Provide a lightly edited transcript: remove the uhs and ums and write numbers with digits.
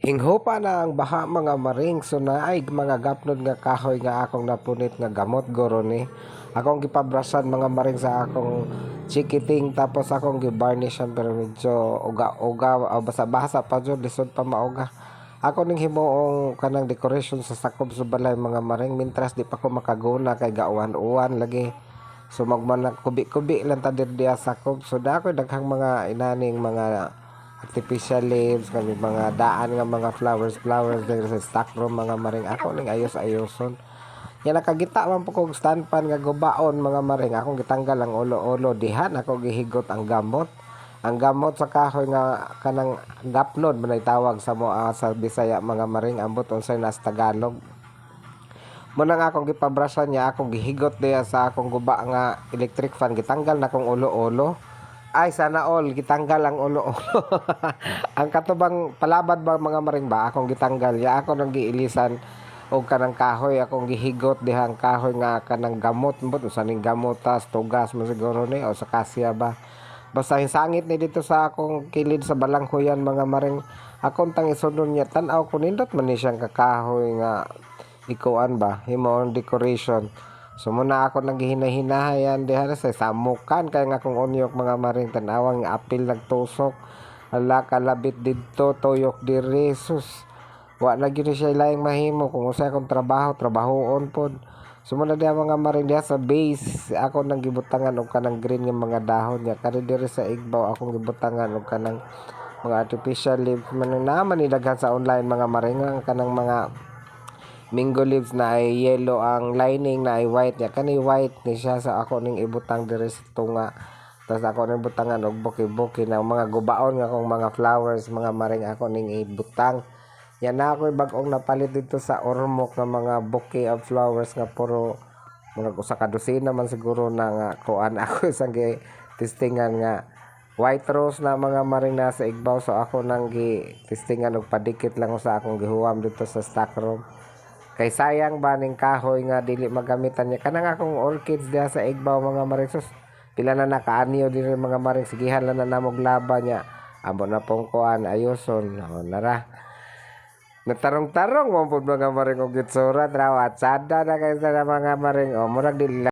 Inghopa na ang baha mga maring, so naay mga gapnod nga kahoy nga akong napunit nga gamot goro ni. Akong gipabrasan mga maring sa akong chikiting, tapos akong gibarnishan pero medyo uga-uga, basa-basa pa jud, lisod pa mauga. Ako ning himuong kanang decoration sa sakob sa balay mga maring, mintras di pa ko makaguna kay gauwan-uwan lagi. So magmanag kubi-kubi lang ta diya sakob. So dako daghang mga inaning mga artificial leaves, kami mga daan nga mga flowers dahil sa stock room mga maring, ako ning ayos-ayoson. Yan nakagita man po kong stand pan nga gubaon mga maring, akong gitanggal ang ulo-ulo dihan, ako gihigot ang gamot. Ang gamot sa kahoy nga kanang gapnod manay tawag sa moa sa Bisaya mga maring, ambot unsay nas Tagalog. Muna nga akong gipabrasan niya, akong gihigot diya sa akong guba nga electric fan, gitanggal na akong ulo-ulo. Ay, sana all, gitanggal ang ulo-ulo. Ang katubang palabad ba mga maring ba, akong gitanggal. Ya ako nang giilisan o kanang kahoy, akong gihigot dihang kahoy nga kanang gamot. Mbot, saning gamot, tas tugas mo siguro ni, o sa kasya ba. Basta sangit ni dito sa akong kilid sa balanghoyan mga maring. Akong tang isunod niya, tanaw ko nindot man ni siyang kakahoy nga ikuan ba, himo decoration. So muna ako naghihina-hinahayan diha sa samukan kay nga kung unyok mga maring tanawang apil nagtusok. Ala kalabit didto tuyok diri sus. Wa na gyud siya laing mahimo kung usa akong trabahoon pod. So muna diha mga maring diha sa base ako nang gibutangan og kanang green nga mga dahon niya. Kani diri sa igbaw akong gibutangan og kanang mga artificial leaf man naman ni daghan sa online mga maring ang kanang mga mango leaves na ay yellow ang lining na ay white ya kani white ni siya sa ako ning ibutang diri sa tunga, tapos ako ning butangan og buki-buki ng mga gubaon nga akong mga flowers mga maring, ako ning ibutang yan na ako bag-ong napalit dito sa ormok nga mga bouquet of flowers nga puro mga usa ka dosina man siguro na nga kuan ako isang gi testingan nga white rose na mga maring nasa igbaw, so ako nang gi testingan og padikit lang sa akong gihuwam dito sa stock room. Kay sayang ba ning kahoy nga dili magamitan niya. Kanang akong orchids diha sa igbaw mga maring sus. Pila na nakaanyo diri mga maring, sigihan lang na namog laba niya. Amo na pong kuan ayoson. O nara. Natarong-tarong mo pud mga maring og gitsura trawa. Sada na kay sa mga maring. O murag dili